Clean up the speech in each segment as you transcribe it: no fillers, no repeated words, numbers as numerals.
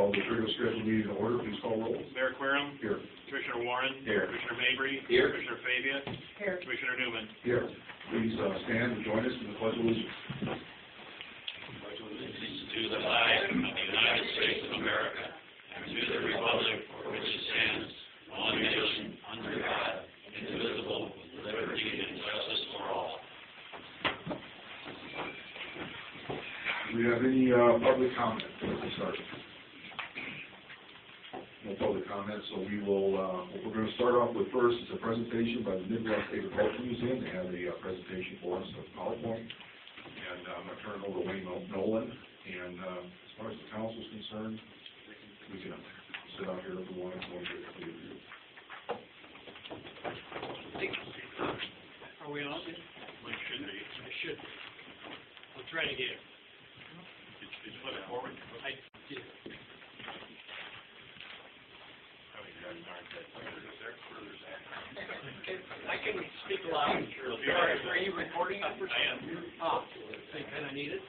call the regular scheduled meeting to order. Please call roll. Mayor Querom. Here. Commissioner Warren. Here. Commissioner Mabry. Here. Commissioner Fabia. Here. Commissioner Newman. Here. Please stand and join us in the Pledge of Allegiance. To the flag of the United States of America, and to the republic for which it stands, one nation, under God, indivisible, with liberty and justice for all. Do we have any public comment before we start? No public comment, so we will, what we're going to start off with first is a presentation by the Midwest Agricultural Museum. They have a presentation for us of PowerPoint, and I'm going to turn it over to Wayne Nolan. And as far as the council is concerned, we can sit out here if we want to. Are we on? We should be. I should be. We'll try to get it. Did you flip it forward? I did. I can speak loud. Are you recording? I am. Ah, so you kind of need it?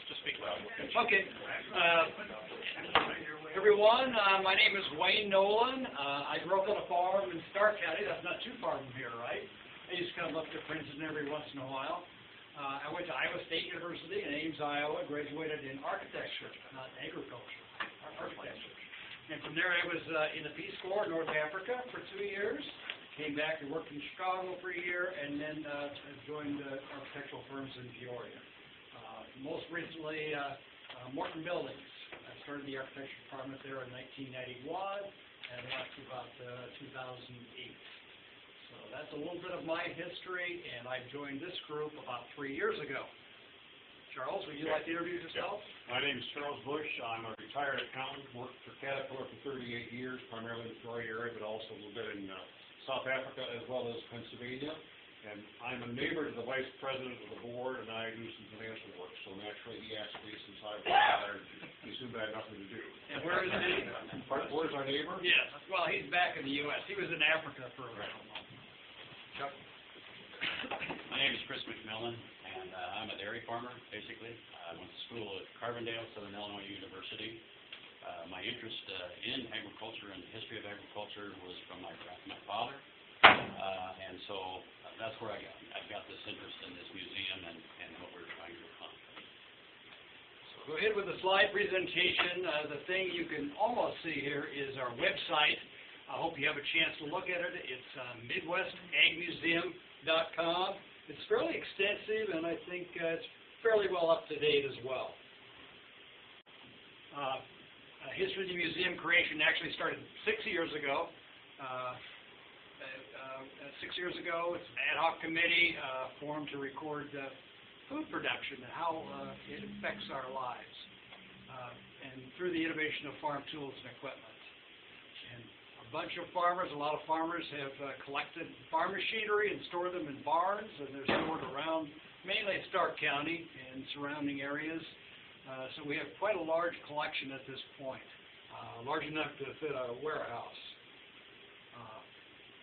Just speak loud. Okay. Everyone, my name is Wayne Nolan. I grew up on a farm in Stark County. That's not too far from here, right? I used to come up to Princeton every once in a while. I went to Iowa State University in Ames, Iowa, graduated in architecture, not agriculture, architecture. And from there I was in the Peace Corps, North Africa, for 2 years. Came back and worked in Chicago for a year, and then joined architectural firms in Peoria. Most recently, Morton Buildings. I started the architecture department there in 1991, and left about 2008. So that's a little bit of my history, and I joined this group about 3 years ago. Charles, would you like to introduce yourself? My name is Charles Bush. I'm a retired accountant, worked for Caterpillar for 38 years, primarily in the Troy area, but also a little bit in South Africa as well as Pennsylvania. And I'm a neighbor to the vice president of the board, and I do some financial work. So naturally, he asked me, since I was retired, he assumed I had nothing to do. And where is he? Where's our neighbor? Yes. Well, he's back in the U.S. He was in Africa for a while. Chuck? My name is Chris McMillan, and I'm a dairy farmer, basically. I went to school at Carbondale, Southern Illinois University. My interest in agriculture and the history of agriculture was from my father, and so that's where I've got this interest in this museum and what we're trying to accomplish. So go ahead with the slide presentation. The thing you can almost see here is our website. I hope you have a chance to look at it. It's MidwestAgMuseum.com. It's fairly extensive, and I think it's fairly well up to date as well. History of the museum creation actually started 6 years ago. 6 years ago, it's an ad hoc committee formed to record food production and how it affects our lives, and through the innovation of farm tools and equipment. And a bunch of farmers, a lot of farmers have collected farm machinery and stored them in barns, and they're stored around mainly Stark County and surrounding areas. So we have quite a large collection at this point, large enough to fit a warehouse.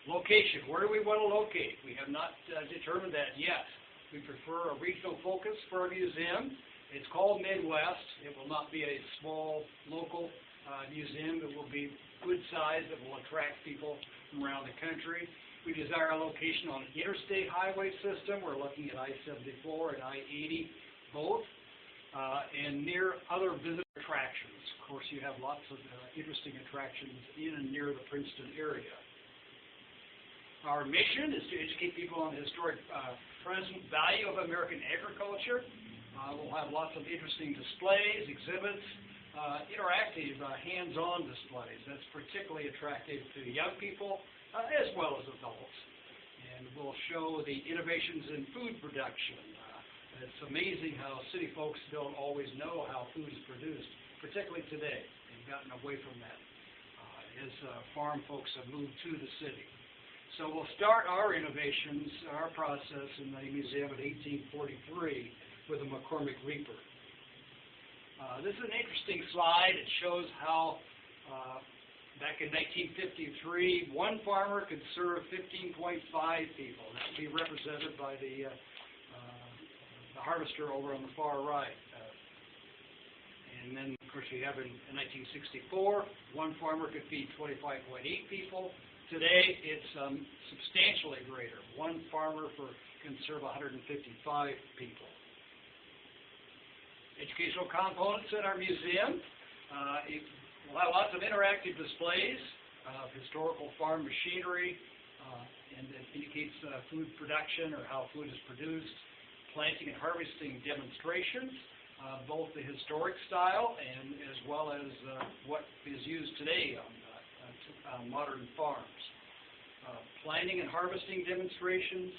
Location, where do we want to locate? We have not determined that yet. We prefer a regional focus for our museum. It's called Midwest. It will not be a small local museum. It will be good size that will attract people from around the country. We desire a location on the interstate highway system. We're looking at I-74 and I-80 both, and near other visitor attractions. Of course, you have lots of interesting attractions in and near the Princeton area. Our mission is to educate people on the historic present value of American agriculture. We'll have lots of interesting displays, exhibits, interactive hands-on displays. That's particularly attractive to young people as well as adults. And we'll show the innovations in food production. It's amazing how city folks don't always know how food is produced, particularly today. They've gotten away from that as farm folks have moved to the city. So we'll start our innovations, our process in the museum in 1843 with a McCormick reaper. This is an interesting slide. It shows how back in 1953, one farmer could serve 15.5 people. That would be represented by the harvester over on the far right. And then Of course, you have in 1964, one farmer could feed 25.8 people. Today, it's substantially greater. One farmer can serve 155 people. Educational components in our museum. We'll have lots of interactive displays of historical farm machinery, and it indicates food production or how food is produced, planting and harvesting demonstrations, both the historic style and as well as what is used today on modern farms. Planting and harvesting demonstrations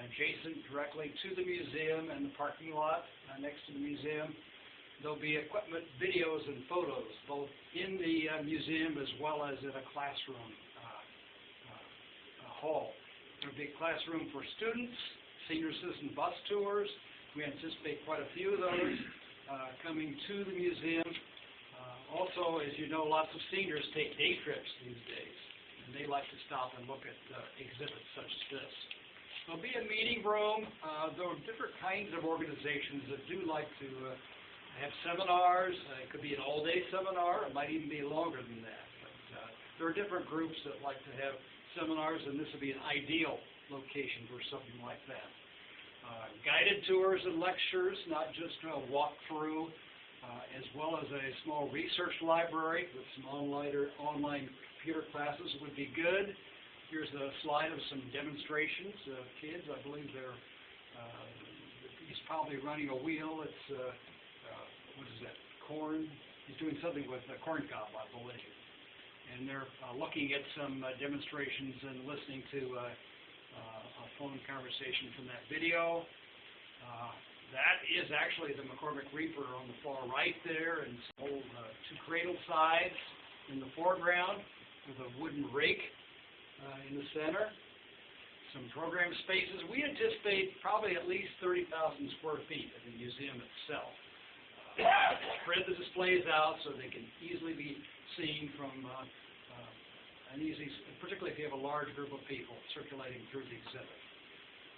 adjacent directly to the museum and the parking lot next to the museum. There'll be equipment, videos, and photos, both in the museum as well as in a classroom hall. There'll be a classroom for students, senior citizen bus tours. We anticipate quite a few of those coming to the museum. Also, as you know, lots of seniors take day trips these days, and they like to stop and look at exhibits such as this. There'll be a meeting room. There are different kinds of organizations that do like to have seminars. It could be an all-day seminar. It might even be longer than that. But there are different groups that like to have seminars, and this would be an ideal location for something like that. Guided tours and lectures, not just a walkthrough, as well as a small research library with some online computer classes would be good. Here's a slide of some demonstrations of kids. I believe he's probably running a wheel. It's what is that, corn? He's doing something with a corn cob, I believe. And they're looking at some demonstrations and listening to a phone conversation from that video. That is actually the McCormick Reaper on the far right there, and some old two cradle sides in the foreground with a wooden rake in the center. Some program spaces. We anticipate probably at least 30,000 square feet of the museum itself. Spread the displays out so they can easily be seen from particularly if you have a large group of people circulating through the exhibit.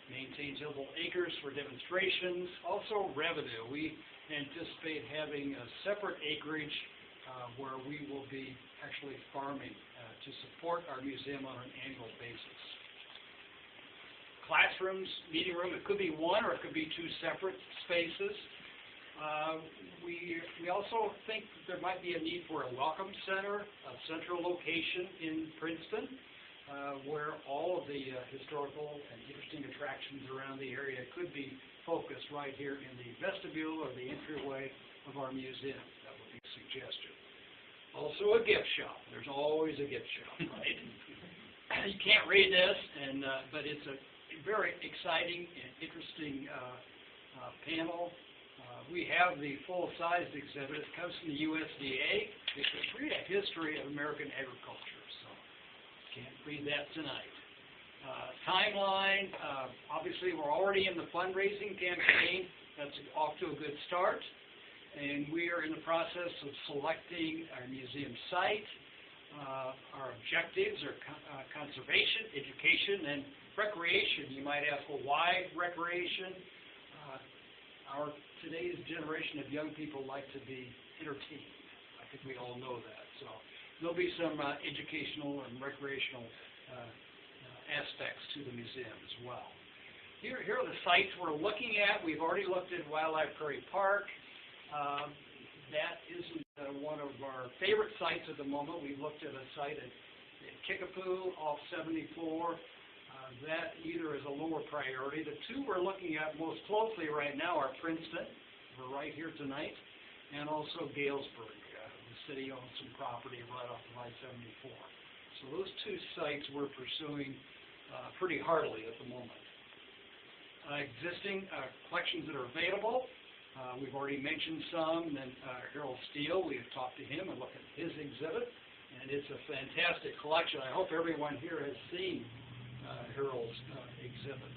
Maintain tillable acres for demonstrations. Also revenue. We anticipate having a separate acreage where we will be actually farming to support our museum on an annual basis. Classrooms, meeting room, it could be one or it could be two separate spaces. We also think that there might be a need for a welcome center, a central location in Princeton, where all of the historical and interesting attractions around the area could be focused right here in the vestibule or the entryway of our museum. That would be a suggestion. Also a gift shop. There's always a gift shop, right? You can't read this, but it's a very exciting and interesting panel. We have the full-sized exhibit. It comes from the USDA. It's really a history of American agriculture, so can't read that tonight. Timeline, obviously we're already in the fundraising campaign. That's off to a good start. And we are in the process of selecting our museum site. Our objectives are conservation, education, and recreation. You might ask, well, why recreation? Today's generation of young people like to be entertained. I think we all know that. So there'll be some educational and recreational aspects to the museum as well. Here are the sites we're looking at. We've already looked at Wildlife Prairie Park. That isn't one of our favorite sites at the moment. We've looked at a site at Kickapoo off 74. That either is a lower priority. The two we're looking at most closely right now are Princeton, we're right here tonight, and also Galesburg. The city owns some property right off of I-74. So those two sites we're pursuing pretty heartily at the moment. Existing collections that are available, we've already mentioned some, and Harold Steele, we have talked to him and looked at his exhibit, and it's a fantastic collection. I hope everyone here has seen Harold's exhibit.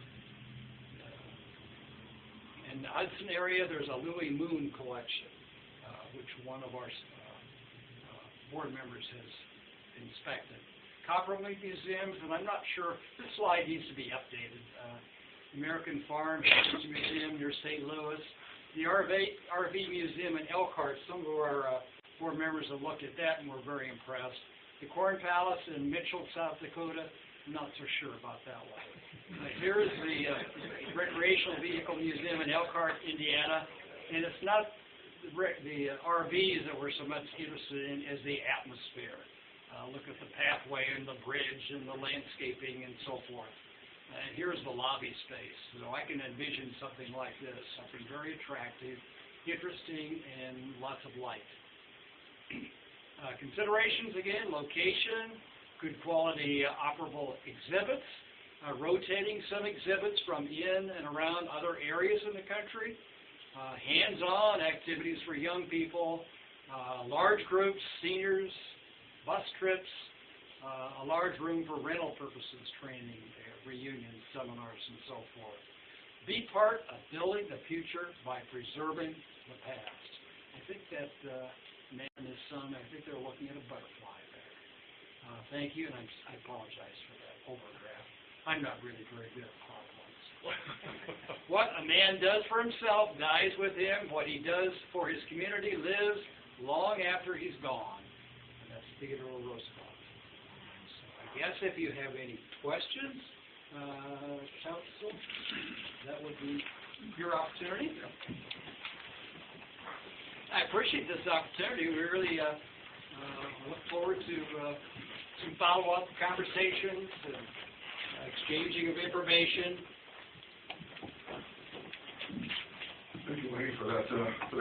In the Hudson area, there's a Louis Moon collection, which one of our board members has inspected. Coppermine Museums, and I'm not sure, this slide needs to be updated. American Farm Museum near St. Louis. The RV Museum in Elkhart, some of our board members have looked at that and were very impressed. The Corn Palace in Mitchell, South Dakota, not so sure about that one. Here is the Recreational Vehicle Museum in Elkhart, Indiana, and it's not the RVs that we're so much interested in as the atmosphere. Look at the pathway and the bridge and the landscaping and so forth. And here's the lobby space. So I can envision something like this, something very attractive, interesting, and lots of light. Considerations again, location, good quality operable exhibits, rotating some exhibits from in and around other areas in the country, hands-on activities for young people, large groups, seniors, bus trips, a large room for rental purposes, training, reunions, seminars, and so forth. Be part of building the future by preserving the past. I think that man and his son, I think they're looking at a butterfly there. Thank you, and I apologize for that overdraft. I'm not really very good at PowerPoints. What a man does for himself dies with him. What he does for his community lives long after he's gone. And that's Theodore Roosevelt. So I guess if you have any questions, Council, that would be your opportunity. I appreciate this opportunity. We really look forward to some follow-up conversations and exchanging of information. Thank you, Wayne, for that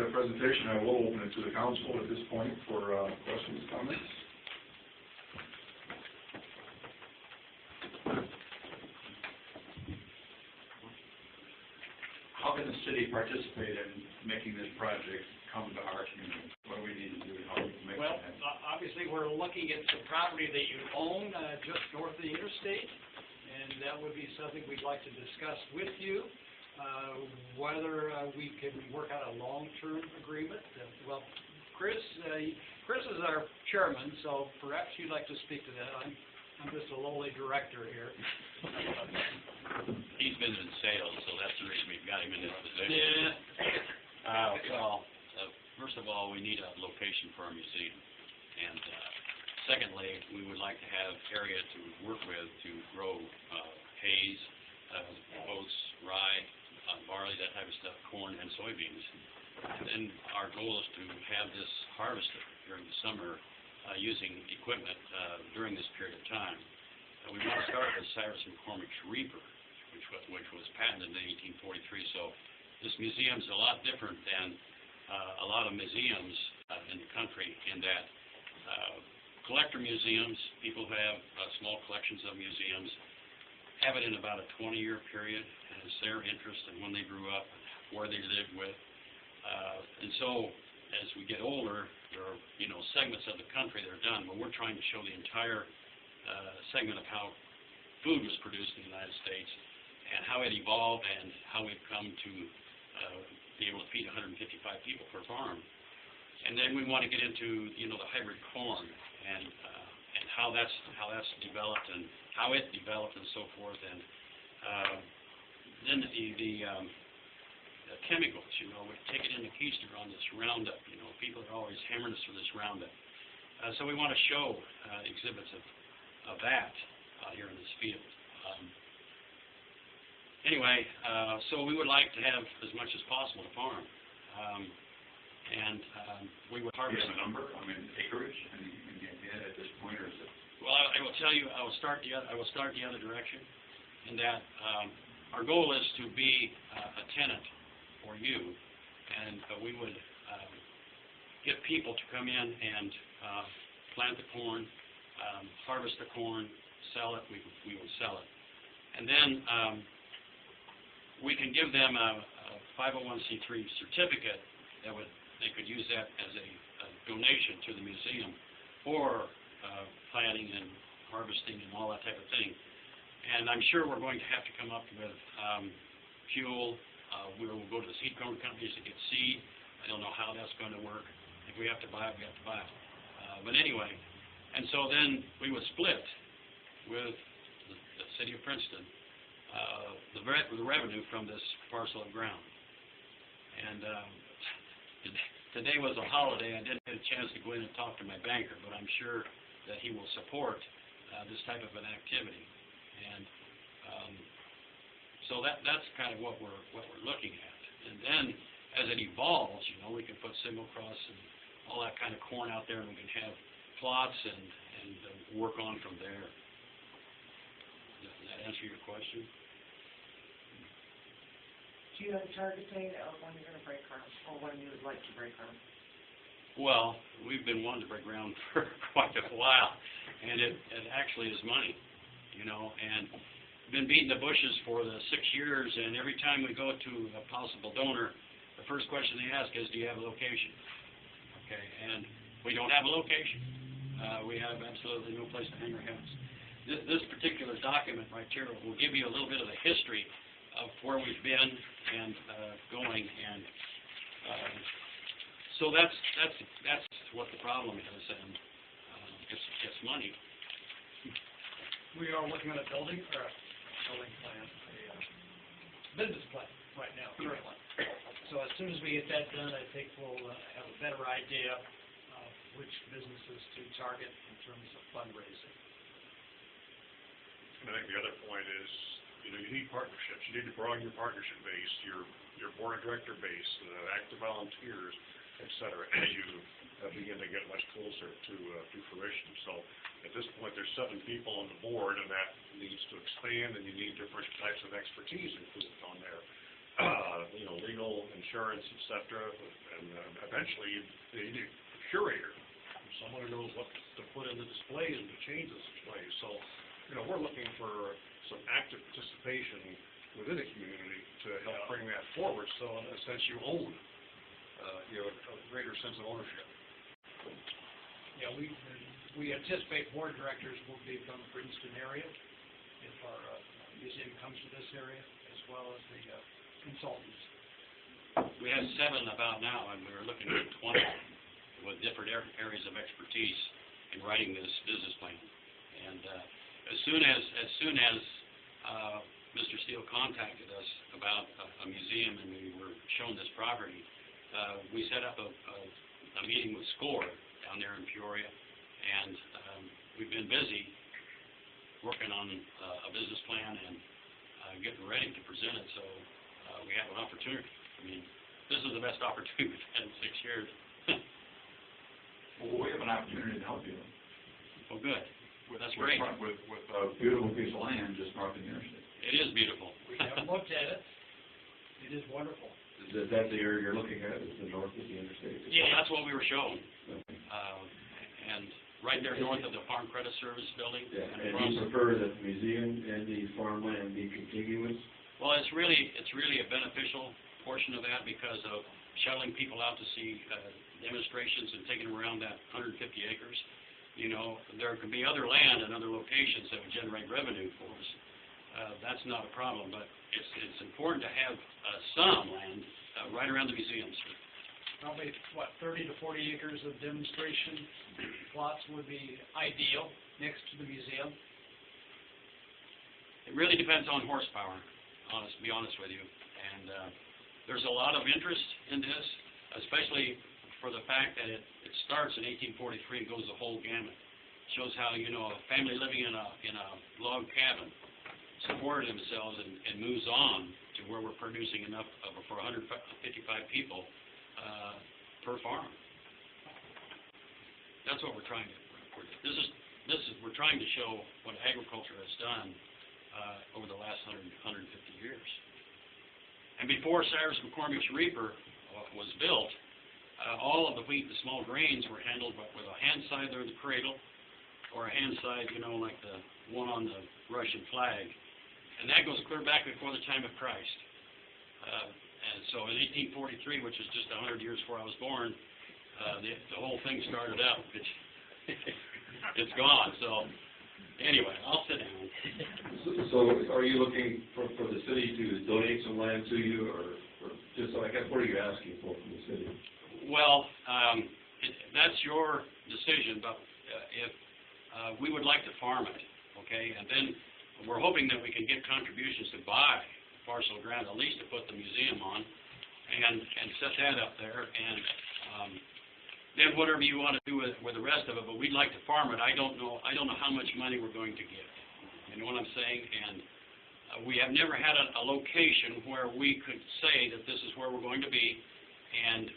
presentation. I will open it to the council at this point for questions, comments. How can the city participate in making this project come to our community? What do we need to do to help make Well, that? obviously, we're looking at the property that you own just north of the interstate, and that would be something we'd like to discuss with you, whether we can work out a long-term agreement. Well, Chris is our chairman, so perhaps you'd like to speak to that. I'm just a lowly director here. He's been in sales, so that's the reason we've got him in this position. Yeah. First of all, we need a location for our museum. And secondly, we would like to have area to work with to grow hays, oats, rye, barley, that type of stuff, corn, and soybeans. And then our goal is to have this harvested during the summer using equipment during this period of time. We want to start with Cyrus McCormick's Reaper, which was patented in 1843. So this museum is a lot different than a lot of museums in the country in that collector museums, people who have small collections of museums, have it in about a 20-year period, and it's their interest in when they grew up, where they lived with. And so as we get older, there are, segments of the country that are done, but we're trying to show the entire segment of how food was produced in the United States and how it evolved and how we've come to be able to feed 155 people per farm. And then we want to get into, the hybrid corn and how that's developed and how it developed and so forth. And then the chemicals, we take it into keister on this Roundup. People are always hammering us for this Roundup. So we want to show exhibits of that here in this field. Anyway, so we would like to have as much as possible to farm. We would harvest. Do you have a number? Acreage? Any idea at this point, or is it? Well, I will tell you, I will start the other direction, in that our goal is to be a tenant for you, and we would get people to come in and plant the corn, harvest the corn, sell it. We would sell it, and then we can give them a 501c3 certificate that they could use that as a donation to the museum for planting and harvesting and all that type of thing. And I'm sure we're going to have to come up with fuel. We will go to the seed corn companies to get seed. I don't know how that's going to work. If we have to buy it, we have to buy it. But anyway, and so then we would split with the city of Princeton the revenue from this parcel of ground. And today was a holiday. I didn't get a chance to go in and talk to my banker, but I'm sure that he will support this type of an activity. And so that's kind of what we're looking at. And then as it evolves, you know, we can put single cross and all that kind of corn out there, and we can have plots and work on from there. Does that answer your question? Do you have a target date of when you're gonna break ground, or when you would like to break ground? Well, we've been wanting to break ground for quite a while, and it actually is money, you know, and been beating the bushes for the 6 years, and every time we go to a possible donor, the first question they ask is, do you have a location? Okay, and we don't have a location. We have absolutely no place to hang our hats. This particular document right here will give you a little bit of the history of where we've been and going, and so that's what the problem is, and it's money. We are working on a building plan, a business plan right now, currently. So as soon as we get that done, I think we'll have a better idea of which businesses to target in terms of fundraising. And I think the other point is, you know, you need partnerships. You need to broaden your partnership base, your board of director base, active volunteers, et cetera, as you begin to get much closer to fruition. So at this point, there's 7 people on the board, and that needs to expand, and you need different types of expertise included on there. You know, legal, insurance, et cetera, and eventually you need a curator, someone who knows what to put in the displays and to change the displays. So, you know, we're looking for some active participation within the community to help bring that forward, so in a sense you own, you have a greater sense of ownership. Yeah, we anticipate board directors will be from the Princeton area if our museum comes to this area, as well as the consultants. We have 7 about now, and we're looking at 20 with different areas of expertise in writing this business plan. And as soon as Mr. Steele contacted us about a museum and we were shown this property, we set up a meeting with SCORE down there in Peoria, and we've been busy working on a business plan and getting ready to present it, so we have an opportunity. I mean, this is the best opportunity we've had in 6 years. Well, we have an opportunity to help you. Well, good. That's great. With a beautiful piece of land just north of the interstate. It is beautiful. We haven't looked at it. It is wonderful. Is that the area you're looking at, is the north of the interstate? Yeah, that's what we were shown. And right there north of the Farm Credit Service building. Yeah, and and across. you prefer that the museum and the farmland be contiguous? Well, it's really a beneficial portion of that because of shuttling people out to see demonstrations and taking them around that 150 acres. You know, there could be other land and other locations that would generate revenue for us. That's not a problem, but it's important to have some land right around the museums. Probably, 30 to 40 acres of demonstration plots would be ideal next to the museum. It really depends on horsepower, to be honest with you. And there's a lot of interest in this, especially for the fact that it starts in 1843 and goes the whole gamut. Shows how, you know, a family living in a log cabin supported themselves and moves on to where we're producing enough for 155 people per farm. That's what we're trying to. We're trying to show what agriculture has done over the last 150 years. And before Cyrus McCormick's reaper was built, all of the wheat and small grains were handled with a hand scythe or the cradle, or a hand scythe, you know, like the one on the Russian flag. And that goes clear back before the time of Christ. And so in 1843, which is just 100 years before I was born, the whole thing started up. It's gone. So anyway, I'll sit down. So are you looking for the city to donate some land to you, or just, I guess, what are you asking for from the city? Well, that's your decision, but if we would like to farm it, okay, and then we're hoping that we can get contributions to buy parcel of ground, at least to put the museum on, and set that up there, and, then whatever you want to do with the rest of it, but we'd like to farm it. I don't know how much money we're going to get. You know what I'm saying? And we have never had a location where we could say that this is where we're going to be, and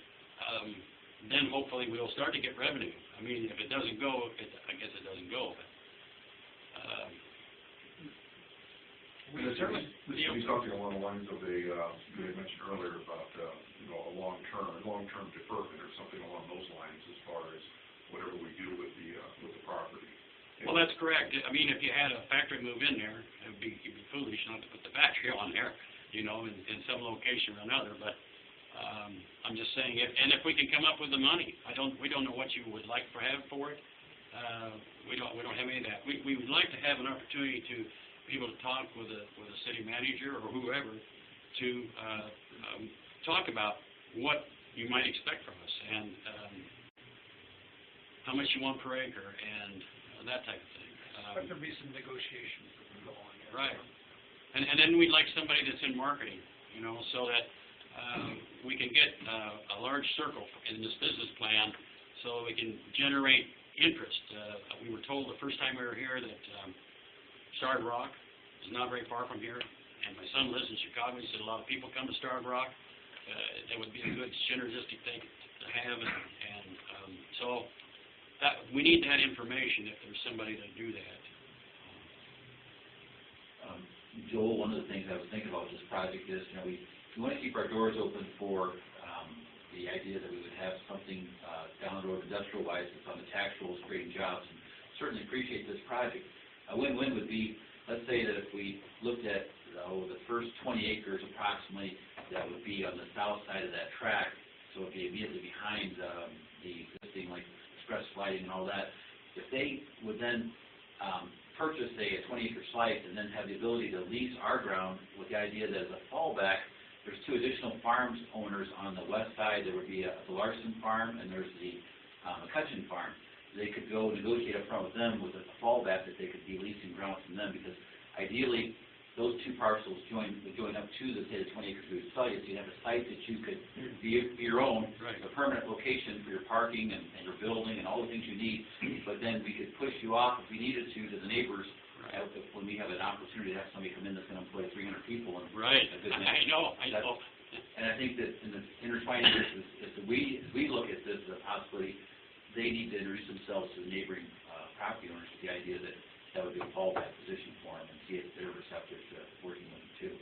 then hopefully we'll start to get revenue. I mean, if it doesn't go, I guess it doesn't go. But, He's talking along the lines of you had mentioned earlier about, a long-term deferment or something along those lines as far as whatever we do with the property. well, that's correct. I mean, if you had a factory move in there, it'd be foolish not to put the factory on there, in some location or another, but, I'm just saying, if we can come up with the money, we don't know what you would like to have for it. We don't have any of that. We would like to have an opportunity to be able to talk with a city manager or whoever to, talk about what you might expect from us and, how much you want per acre and that type of thing. But there'll be some negotiations that will go on there. Right. And then we'd like somebody that's in marketing, so that we can get a large circle in this business plan so we can generate interest. We were told the first time we were here that Starved Rock is not very far from here, and my son lives in Chicago. He said a lot of people come to Starved Rock. That would be a good synergistic thing to have, and so we need that information if there's somebody to do that. Joel, one of the things I was thinking about with this project is, we want to keep our doors open for the idea that we would have something down the road industrial-wise that's on the tax rolls creating jobs, and certainly appreciate this project. A win-win would be, let's say that if we looked at the first 20 acres approximately that would be on the south side of that track, so it would be immediately behind the existing like express lighting and all that. If they would then purchase a 20-acre slice and then have the ability to lease our ground with the idea that as a fallback, there's two additional farms owners on the west side. There would be the Larson farm and there's the McCutcheon farm. They could go negotiate up front with them with a fallback that they could be leasing ground from them, because ideally those two parcels would join up to the, say, the 20 acres we would sell you, so you'd have a site that you could be your own, Right. a permanent location for your parking and your building and all the things you need, but then we could push you off if we needed to the neighbors. Right. When we have an opportunity to have somebody come in that's going to employ 300 people. And Right. a good I know. And I think that in the intertwining this is that we look at this as a possibility. They need to introduce themselves to the neighboring property owners with the idea that that would be a fallback position for them and see if they're receptive to working with them too.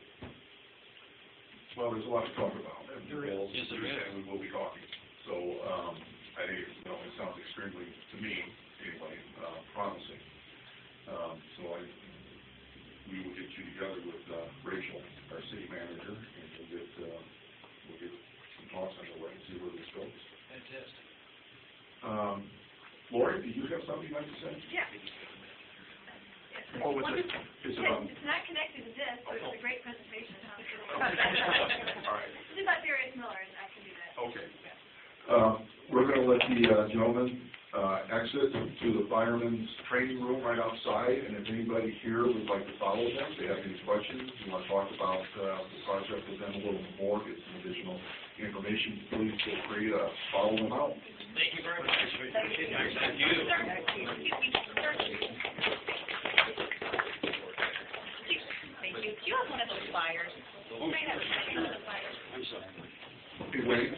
Well, there's a lot to talk about, and Yes, there is. and we will be talking. So, I think, it sounds extremely, to me, anyway, promising. So we will get you together with Rachel, our city manager, and we'll get some talks underway and see where this goes. Fantastic. Lori, do you have something you'd like to say? Yeah. Oh, is it, It's not connected to this, but it's a great presentation. all right. This is about Darius Miller, and I can do that. Okay. We're going to let the gentleman exit to the fireman's training room right outside, and if anybody here would like to follow them, if they have any questions, you want to talk about the project with them a little more, get some additional information, please feel free to follow them out. Thank you very much. Thank you. Thank you. Do you have one of those flyers? You might have one of those flyers. I'm sorry. Hey, Wayne,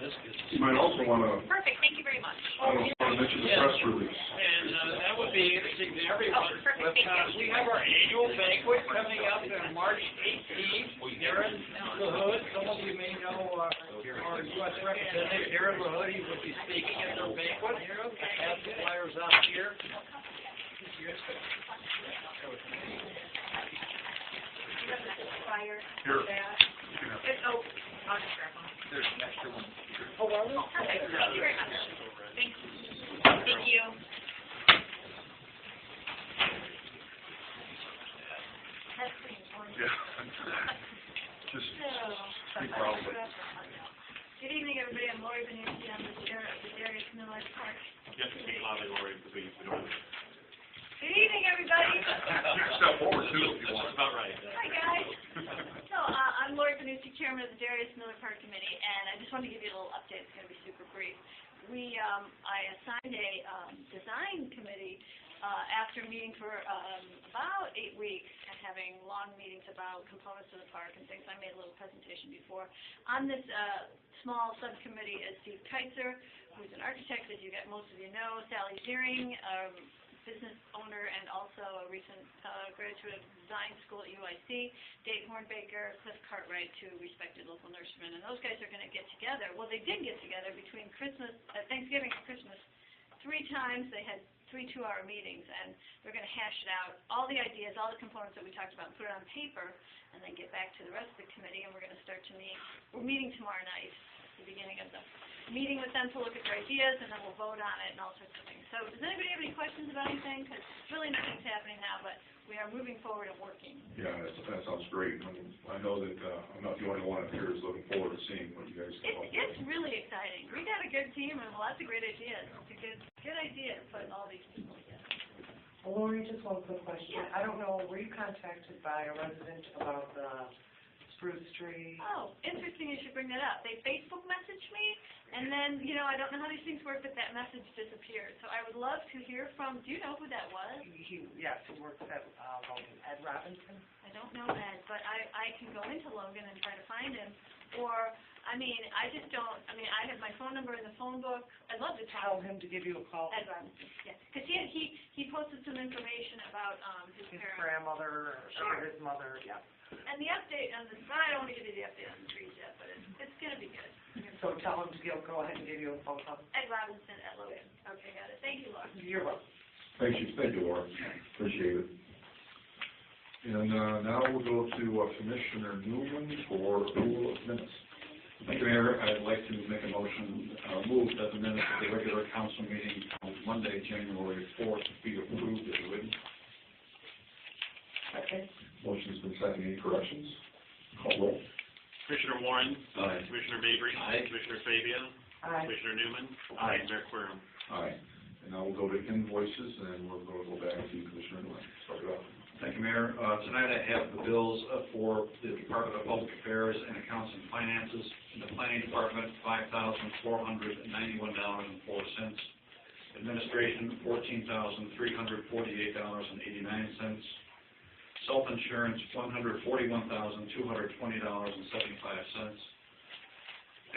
you might also want to, Perfect, thank you very much. mention the press release. And that would be interesting to everyone. Oh, perfect, thank you. We have our annual banquet coming up on March 18th. Darren LaHood, some of you may know our U.S. Representative Darren LaHood, he will be speaking at the banquet. I have the flyers out here. Flyer. Here. Oh, I'll just grab one. There's an extra one. Oh, are we? Perfect, thank you very much. Thank you. Thank you. That's pretty important. Yeah. Just speak loudly. Good evening, everybody. I'm Lori Benucci. I'm the chair of the Darius Miller Park. You have to speak loudly, Lori, because we don't. Good evening, everybody. You can step forward too if you want. That's about right. Hi, guys. So, I'm Lori Benucci, Chairman of the Darius Miller Park Committee, and I just wanted to give you a little update. It's going to be super brief. I assigned a design committee after meeting for about 8 weeks and having long meetings about components of the park and things. I made a little presentation before. On this small subcommittee is Steve Keitzer, who's an architect, as most of you know, Sally Deering, business owner and also a recent graduate of design school at UIC, Dave Hornbaker, Cliff Cartwright, two respected local nursemen, and those guys are going to get together. Well, they did get together between Thanksgiving and Christmas 3 times. They had 3 2-hour meetings, and they're going to hash it out, all the ideas, all the components that we talked about, and put it on paper, and then get back to the rest of the committee, and we're going to start to meet. We're meeting tomorrow night, the beginning of the meeting with them to look at their ideas, and then we'll vote on it and all sorts of things. So does anybody have any questions about anything? Because really nothing's happening now, but we are moving forward and working. Yeah, that sounds great. I know that I'm not the only one up here who's looking forward to seeing what you guys come up with. It's really exciting. We got a good team and lots of great ideas. It's a good idea putting all these people together. Well, Lori, just one quick question. Yeah. I don't know, were you contacted by a resident about the spruce tree? Oh, interesting you should bring that up. They Facebook messaged me, and then, I don't know how these things work, but that message disappeared. So I would love to hear from, do you know who that was? Yes, he works at Logan, Ed Robinson. I don't know Ed, but I can go into Logan and try to find him. Or, I have my phone number in the phone book. I'd love to Tell talk him to give you a call. Ed Robinson, yeah. Because he posted some information about his His parents. grandmother, Sure. or his mother, yeah. And the update on this, I don't want to give you the update on the trees yet, but it's going to be good. So tell him to go ahead and give you a phone call. Ed Robinson at Logan. Okay, got it. Thank you, Laura. You're welcome. Thank you, Laura. Appreciate it. And now we'll go to Commissioner Newman for approval of minutes. Thank you, Mayor. I'd like to make a motion, move that the minutes of the regular council meeting on Monday, January 4th, be approved as written. Okay. Motion's been seconded. Any corrections? Call roll. Commissioner Warren. Aye. Commissioner Mabry. Aye. Commissioner Fabia. Aye. Commissioner Newman. Aye. Mayor Querem. Aye. And now we'll go to invoices, and we're going to go back to Commissioner Newman. Start it off. Thank you, Mayor. Tonight I have the bills for the Department of Public Affairs and Accounts and Finances. In the Planning Department, $5,491.04. Administration, $14,348.89. Self-insurance, $141,220.75.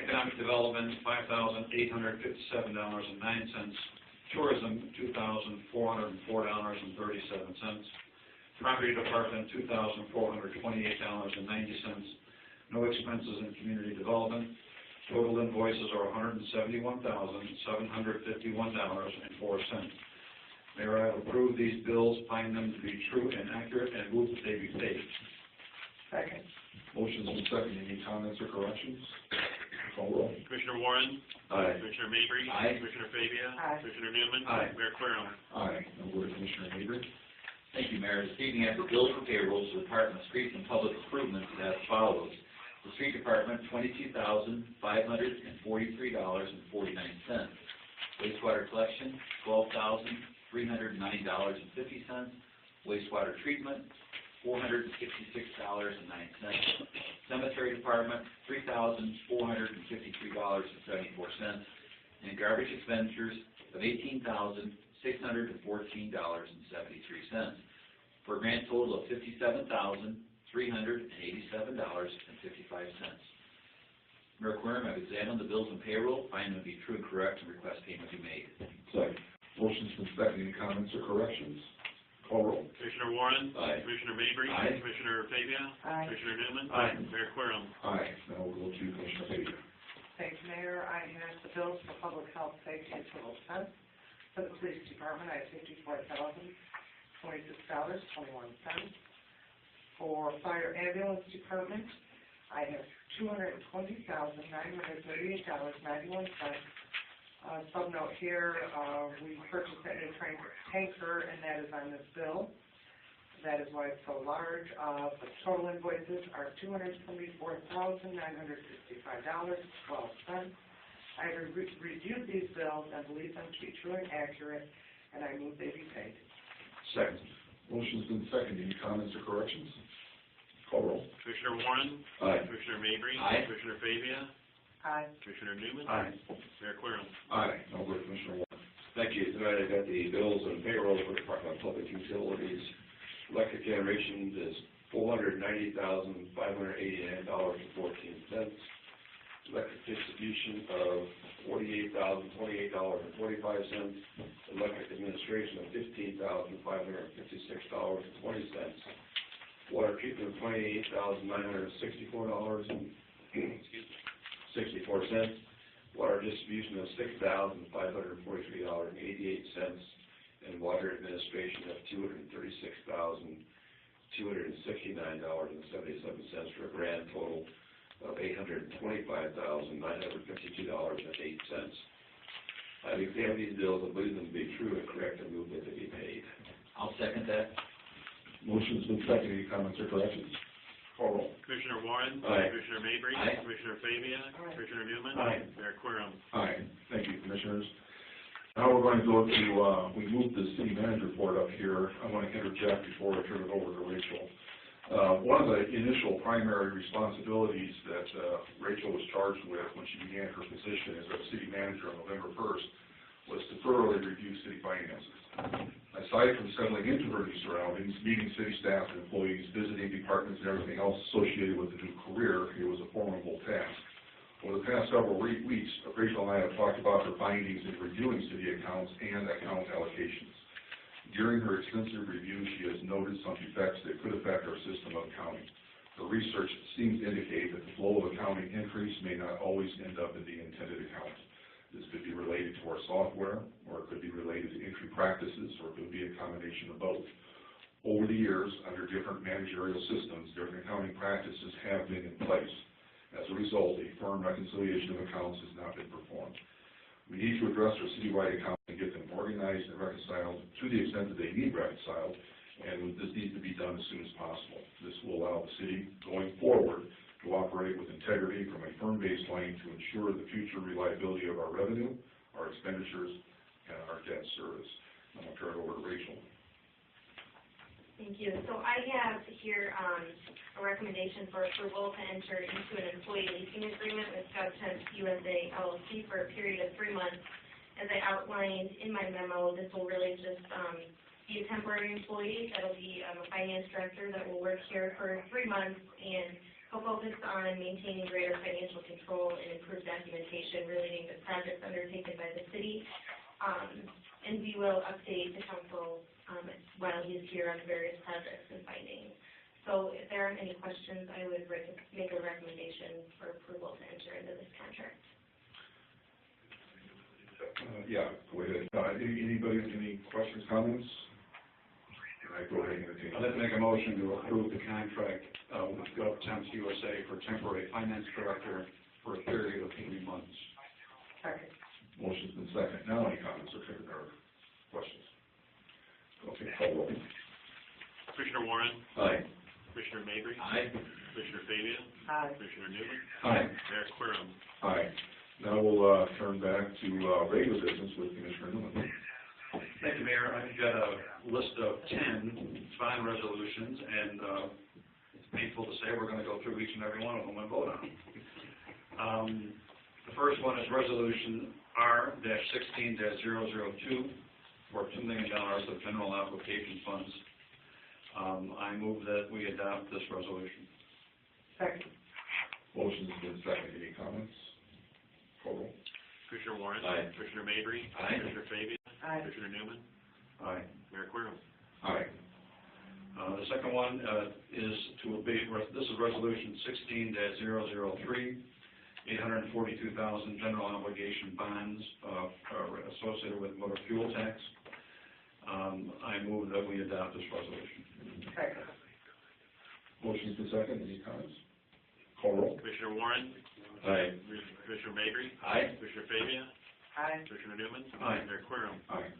Economic Development, $5,857.09. Tourism, $2,404.37. Property Department, $2,428.90. No expenses in Community Development. Total invoices are $171,751.04. Mayor, I have approved these bills, find them to be true and accurate, and move that they be paid. Second. Motion's been seconded. Any comments or corrections? Call roll. Commissioner Warren. Aye. Commissioner Mabry. Aye. Commissioner Fabia. Aye. Commissioner Newman. Aye. Mayor Querem. Aye. Now go to Commissioner Mabry. Thank you, Mayor. This evening, I have the bills for payrolls for the Department of Streets and Public Improvements as follows. The Street Department, $22,543.49. Wastewater collection, $12,390.50. Wastewater treatment, $466.09. Cemetery Department, $3,453.74. And garbage expenditures of $18,614.73, for a grand total of $57,387.55. Mayor Querem, I've examined the bills and payroll, find them to be true and correct, and request payment be made. Second. Motion's been seconded. Any comments or corrections? Call roll. Commissioner Warren. Aye. Commissioner Mabry. Aye. Commissioner Fabia. Aye. Commissioner Newman. Aye. Mayor Querem. Aye. Now we'll go to Commissioner Fabia. Thank you, Mayor. I have the bills for public health, safety, and civil defense. For the police department, I have $54,026.21. For fire ambulance department, I have $220,938.91. Subnote here, we purchased that new tanker, and that is on this bill. That is why it's so large. The total invoices are $274,965.12. I have reviewed these bills and believe them to be true and accurate, and I move they be paid. Second. Motion's been seconded. Any comments or corrections? Call roll. Commissioner Warren? Aye. Commissioner Mabry? Aye. Commissioner Fabia? Aye. Commissioner Newman? Aye. Mayor Querem? Aye. Now go to Commissioner Warren. Thank you. Tonight I got the bills and payroll for the Department of Public Utilities. Electric generation is $490,589.14. Electric distribution of $48,028.45. Electric administration of $15,556.20. Water treatment of $28,964.64. Water distribution of $6,543.88, and water administration of $236,269.77 for a grand total of $825,952.08. I examine these bills and believe them to be true and correct and move that they be paid. I'll second that. Motion's been seconded. Any comments or corrections? Call roll. Commissioner Warren? Aye. Commissioner Mabry? Aye. Commissioner Fabia? Aye. Commissioner Newman? Aye. Mayor Querem? Aye. Thank you, Commissioners. Now we're going to go to, we moved the city manager report up here. I want to interject before I turn it over to Rachel. One of the initial primary responsibilities that Rachel was charged with when she began her position as our city manager on November 1st was to thoroughly review city finances. Aside from settling into her new surroundings, meeting city staff and employees, visiting departments and everything else associated with the new career, it was a formidable task. Over the past several weeks, Rachel and I have talked about her findings in reviewing city accounts and account allocations. During her extensive review, she has noted some defects that could affect our system of accounting. The research seems to indicate that the flow of accounting increase may not always end up in the intended account. This could be related to our software, or it could be related to entry practices, or it could be a combination of both. Over the years, under different managerial systems, different accounting practices have been in place. As a result, a firm reconciliation of accounts has not been performed. We need to address our citywide accounts and get them organized and reconciled to the extent that they need reconciled, and this needs to be done as soon as possible. This will allow the city, going forward, to operate with integrity from a firm baseline to ensure the future reliability of our revenue, our expenditures, and our debt service. I'm going to turn it over to Rachel. Thank you. So I have here a recommendation for approval to enter into an employee leasing agreement with Scout Temps USA LLC for a period of 3 months. As I outlined in my memo, this will really just be a temporary employee. That'll be a finance director that will work here for 3 months, and he'll focus on maintaining greater financial control and improved documentation relating to projects undertaken by the city. And we will update the council while he's here on various projects and findings. So if there aren't any questions, I would make a recommendation for approval to enter into this contract. Yeah, go ahead. Anybody with any questions, comments? Can I go ahead and entertain? I'd like to make a motion to approve the contract with Gov Temps USA for temporary finance director for a period of 3 months. Second. Motion's been seconded. Now any comments or questions? Okay, call roll. Commissioner Warren? Aye. Commissioner Mabry? Aye. Commissioner Fabia? Aye. Commissioner Newman? Aye. Mayor Querem? Aye. Now we'll turn back to regular business with Commissioner Newman. Thank you, Mayor. I've got a list of 10 bond resolutions, and it's painful to say we're going to go through each and every one of them and vote on them. The first one is Resolution R-16-002 for $2 million of general application funds. I move that we adopt this resolution. Second. Motion's been seconded. Any comments? Call roll. Commissioner Warren? Aye. Commissioner Mabry? Aye. Commissioner Fabia? Aye. Commissioner Newman? Aye. Mayor Querem? Aye. The second one is this is Resolution 16-003, 842,000 general obligation bonds associated with motor fuel tax. I move that we adopt this resolution. Second. Motion's been seconded. Any comments? Call roll. Commissioner Warren? Aye. Commissioner Mabry? Aye. Commissioner Fabia? Aye. Commissioner Newman? Aye. Mayor Querem? Aye.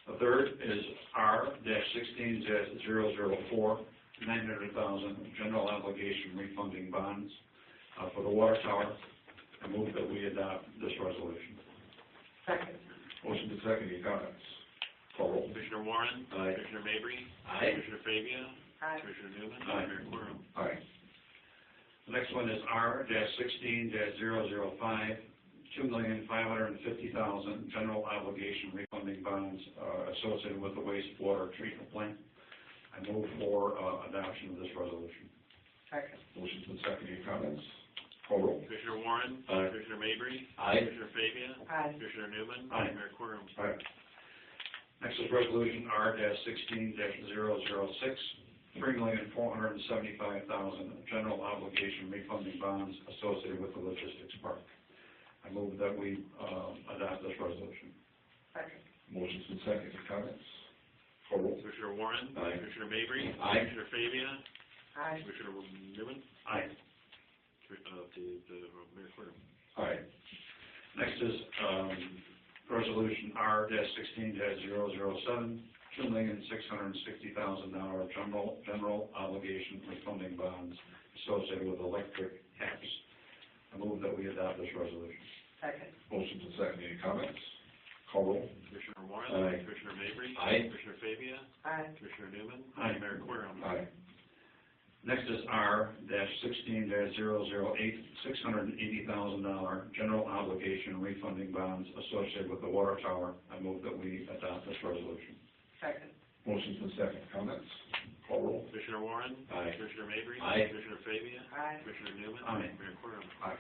The third is R-16-004, 900,000 general obligation refunding bonds for the water tower. I move that we adopt this resolution. Second. Motion's been seconded. Any comments? Call roll. Commissioner Warren? Aye. Commissioner Mabry? Aye. Commissioner Fabia? Aye. Commissioner Newman. Aye. Mayor Querem. Aye. The next one is R-16-005, $2,550,000 general obligation refunding bonds associated with the wastewater treatment plant. I move for adoption of this resolution. Second. Motion's been seconded. Any comments? Call roll. Commissioner Warren. Aye. Commissioner Mabry. Aye. Commissioner Fabia. Aye. Commissioner Newman. Aye. Mayor Querem. Aye. Next is resolution R-16-006, $3,475,000 general obligation refunding bonds associated with the logistics park. I move that we adopt this resolution. Second. Motion's been seconded. Any comments? Call roll. Commissioner Warren. Aye. Commissioner Mabry. Aye. Commissioner Fabia. Aye. Commissioner Newman. Aye. Mayor Querem. Aye. Next is resolution R-16-007, $2,660,000 general obligation refunding bonds associated with electric taps. I move that we adopt this resolution. Second. Motion's been seconded. Any comments? Call roll. Commissioner Warren. Aye. Commissioner Mabry. Aye. Commissioner Fabia. Aye. Commissioner Newman. Aye. Mayor Querem. Aye. Next is R-16-008, $680,000 general obligation refunding bonds associated with the water tower. I move that we adopt this resolution. Second. Motion's been seconded. Comments? Call roll. Commissioner Warren. Aye. Commissioner Mabry. Aye. Commissioner Fabia. Aye. Commissioner Newman. Aye. Mayor Querem. Aye.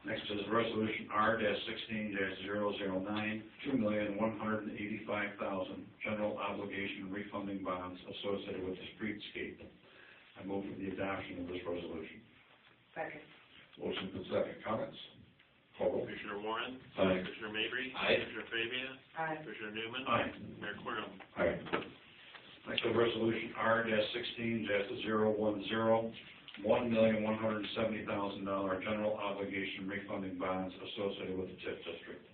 Next is resolution R-16-009, $2,185,000 general obligation refunding bonds associated with the streetscape. I move for the adoption of this resolution. Second. Motion's been seconded. Comments? Call roll. Commissioner Warren. Aye. Commissioner Mabry. Aye. Commissioner Fabia. Aye. Commissioner Newman. Aye. Mayor Querem. Aye. Next is resolution R-16-010, $1,170,000 general obligation refunding bonds associated with the TIF district.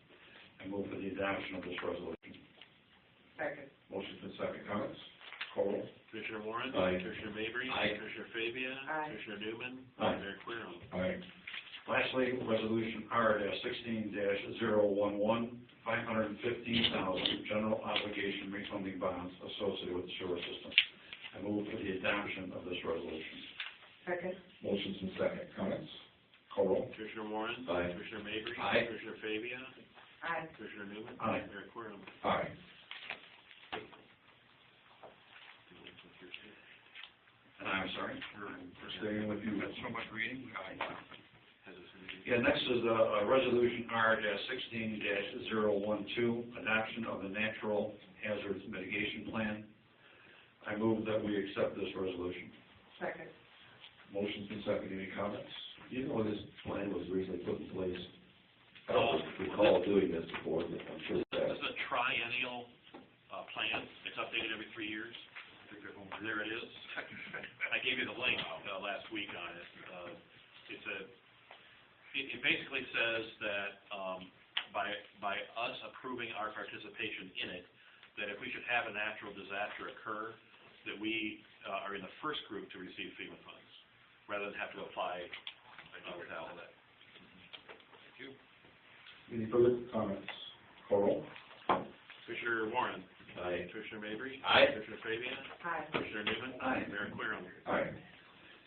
I move for the adoption of this resolution. Second. Motion's been seconded. Comments? Call roll. Commissioner Warren. Aye. Commissioner Mabry. Aye. Commissioner Fabia. Aye. Commissioner Newman. Aye. Mayor Querem. Aye. Lastly, resolution R-16-011, $515,000 general obligation refunding bonds associated with the sewer system. I move for the adoption of this resolution. Second. Motion's been seconded. Comments? Call roll. Commissioner Warren. Aye. Commissioner Mabry. Aye. Commissioner Fabia. Aye. Commissioner Newman. Aye. Mayor Querem. Aye. And I'm sorry For staying with you. Got so much reading. Yeah, next is resolution R-16-012, adoption of the natural hazards mitigation plan. I move that we accept this resolution. Second. Motion's been seconded. Any comments? Do you know when this plan was originally put in place? I don't recall doing this before, but I'm sure This that. is a triennial plan. It's updated every 3 years. There it is. I gave you the link last week on it. It basically says that by us approving our participation in it, that if we should have a natural disaster occur, that we are in the first group to receive FEMA funds, rather than have to apply with all of that. Thank you. Any further comments? Call roll. Commissioner Warren. Aye. Commissioner Mabry. Aye. Commissioner Fabia. Aye. Commissioner Newman. Aye. Mayor Querem. Aye.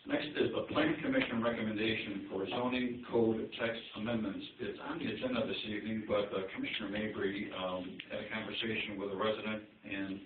Next is the Plan Commission recommendation for zoning code text amendments. It's on the agenda this evening, but Commissioner Mabry had a conversation with a resident, and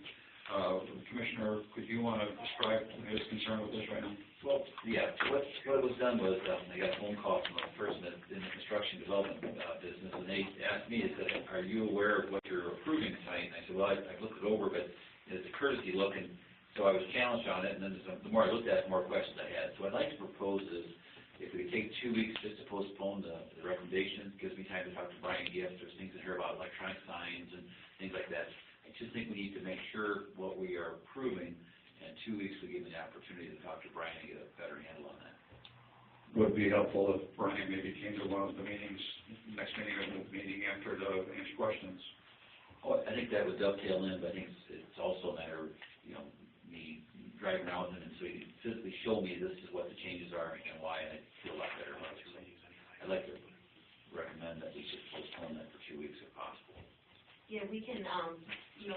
Commissioner, could you want to describe his concern with this right now? Well, yeah, what was done was, I got a phone call from a person in the construction development business, and they asked me, they said, are you aware of what you're approving tonight? And I said, well, I've looked it over, but it's a courtesy look, and so I was challenged on it, and then the more I looked at it, the more questions I had. So I'd like to propose is, if we take 2 weeks just to postpone the recommendation, gives me time to talk to Brian Gift, there's things in here about electronic signs and things like that. I just think we need to make sure what we are approving, and 2 weeks we give me the opportunity to talk to Brian and get a better handle on that. Would be helpful if Brian maybe came to one of the meetings, next meeting or the meeting after to answer questions. Oh, I think that would dovetail in, but I think it's also a matter of, me driving around with him, and so he can physically show me this is what the changes are and why, and I feel a lot better about it. So I'd like to recommend that we should postpone that for 2 weeks if possible. Yeah, we can,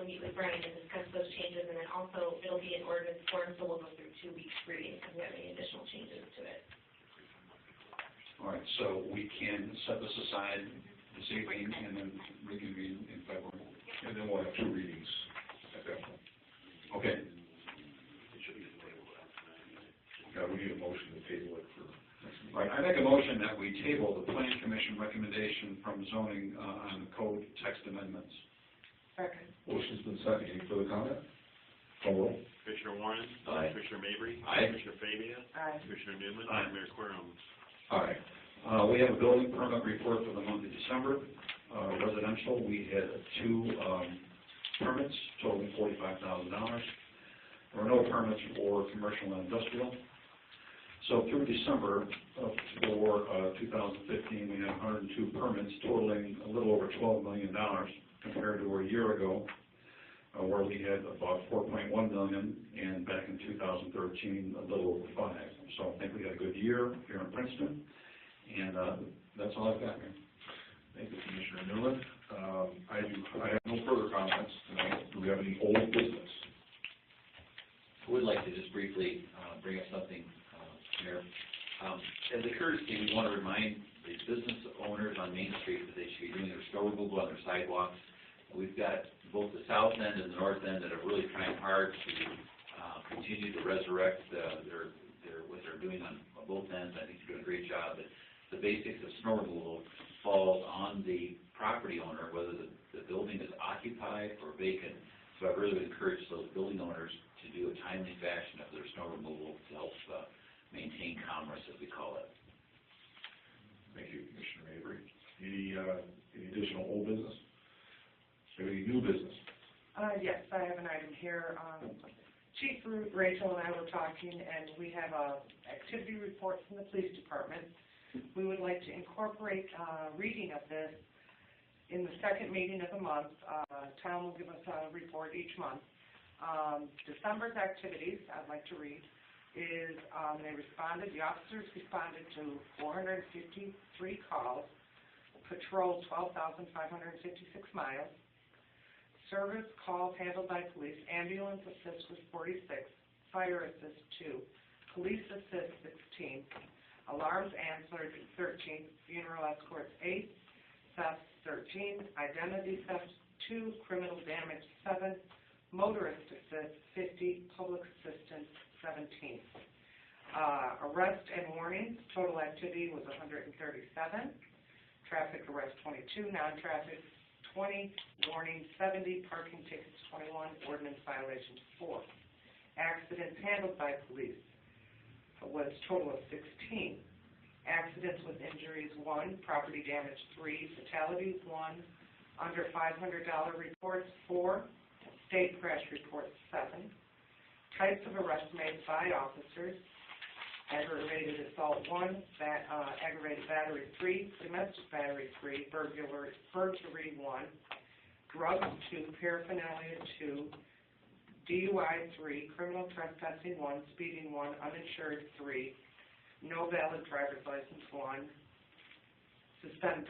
meet with with Brian and discuss those changes, and then also it'll be in ordinance form, so we'll go through 2 weeks reading if we have any additional changes to it. All right, so we can set this aside this evening and then reconvene in February. And then we'll have 2 readings at that point. Okay. Yeah, we need a motion to table it for next meeting. All right, I make a motion that we table the Plan Commission recommendation from zoning on the code text amendments. Second. Motion's been seconded. Any further comment? Call roll. Commissioner Warren? Aye. Commissioner Mabry? Aye. Commissioner Fabia? Aye. Commissioner Newman? Aye. Mayor Querem. Aye. We have a building permit report for the month of December. Residential, we had 2 permits totaling $45,000. There were no permits for commercial and industrial. So through December for 2015, we had 102 permits totaling a little over $12 million compared to a year ago where we had about $4.1 million, and back in 2013, a little over $5 million. So I think we had a good year here in Princeton, and that's all I've got here. Thank you, Commissioner Newman. I have no further comments tonight. Do we have any old business? I would like to just briefly bring up something here. As a courtesy, we want to remind the business owners on Main Street that they should be doing their snow removal on their sidewalks. We've got both the south end and the north end that are really trying hard to continue to resurrect what they're doing on both ends. I think they're doing a great job. But the basics of snow removal falls on the property owner, whether the building is occupied or vacant. So I really would encourage those building owners to do a timely fashion of their snow removal to help maintain commerce, as we call it. Thank you, Commissioner Mabry. Any additional old business? Any new business? Yes, I have an item here. Chief Rachel and I were talking, and we have a activity report from the police department. We would like to incorporate reading of this in the second meeting of the month. Tom will give us a report each month. December's activities, I'd like to read, is the officers responded to 453 calls, patrolled 12,556 miles, service calls handled by police, ambulance assist was 46, fire assist 2, police assist 16, alarms answered 13, funeral escorts 8, theft 13, identity theft 2, criminal damage 7, motorist assist 50, public assistance 17. Arrest and warnings, total activity was 137, traffic arrest 22, non-traffic 20, warnings 70, parking tickets 21, ordinance violations 4. Accidents handled by police was a total of 16. Accidents with injuries 1, property damage 3, fatalities 1, under $500 reports 4, state crash reports 7. Types of arrests made by officers: aggravated assault 1, aggravated battery 3, domestic battery 3, burglary 1, drugs 2, paraphernalia 2, DUI 3, criminal trespassing 1, speeding 1, uninsured 3, no valid driver's license 1, suspended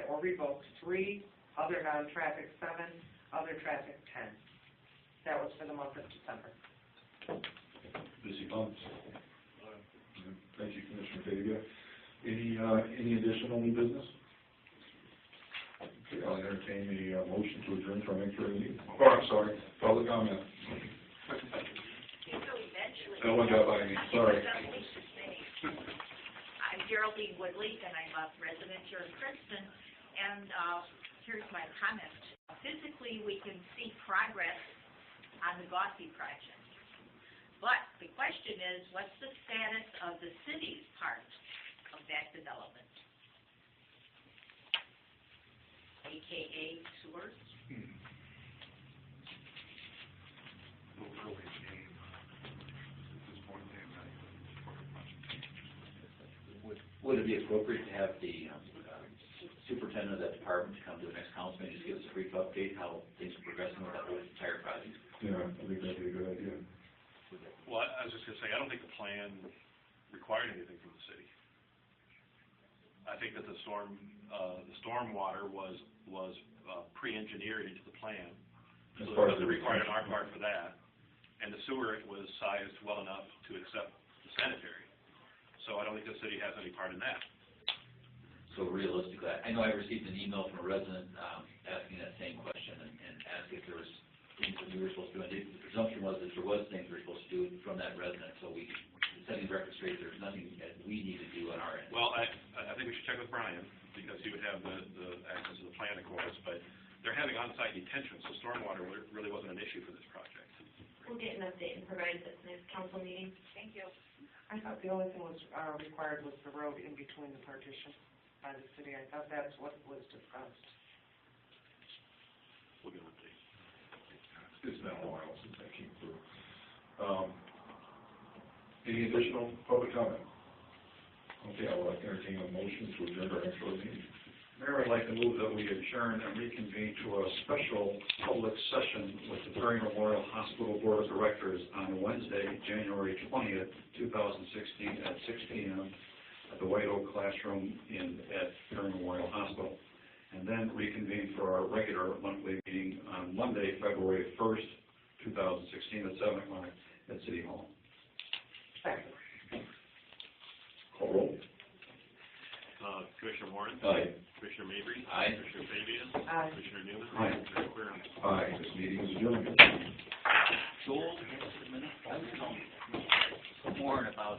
or revoked 3, other non-traffic 7, other traffic 10. That was for the month of December. Busy months. Thank you, Commissioner Fabia. Any additional new business? Okay, I'll entertain a motion to adjourn to our next meeting. Oh, I'm sorry, public comment. That one got by me, sorry. I'm Geraldine Woodley, and I'm a resident here in Princeton, and here's my comment. Physically, we can see progress on the Gauzy project, but the question is, what's the status of the city's part of that development, AKA sewers? Would it be appropriate to have the superintendent of that department to come to the next council meeting, just give us a brief update how things are progressing with that whole entire project? Yeah, I think that'd be a good idea. Well, I was just gonna say, I don't think the plan required anything from the city. I think that the stormwater was pre-engineered into the plan, As So part it of the doesn't require an requirement. R part for that. And the sewer was sized well enough to accept the sanitary. So I don't think the city has any part in that. So realistically, I know I received an email from a resident, asking that same question and asked if there was things that we were supposed to do. And the presumption was that there was things we were supposed to do from that resident, so setting the record straight, there's nothing that we need to do on our end. Well, I think we should check with Brian, because he would have the access to the plan, of course, but they're having on-site detention, so stormwater really wasn't an issue for this project. We'll get an update and provide this next council meeting. Thank you. I thought the only thing was, required was the road in between the partition by the city. I thought that's what was discussed. We'll get an update. It's been a while since I came through. Any additional public comment? Okay, I would like to entertain a motion to adjourn our next meeting. Mayor, I'd like to move that we adjourn and reconvene to a special public session with the Perry Memorial Hospital Board of Directors on Wednesday, January 20th, 2016, at 6 p.m. at the White Oak Classroom at Perry Memorial Hospital, and then reconvene for our regular monthly meeting on Monday, February 1st, 2016, at 7 o'clock at City Hall. Second. Call roll. Commissioner Warren? Aye. Commissioner Mabry? Aye. Commissioner Fabia? Aye. Commissioner Newman? Aye. Commissioner Queer? Aye, this meeting is adjourned. Joel, just a minute, I was telling Warren about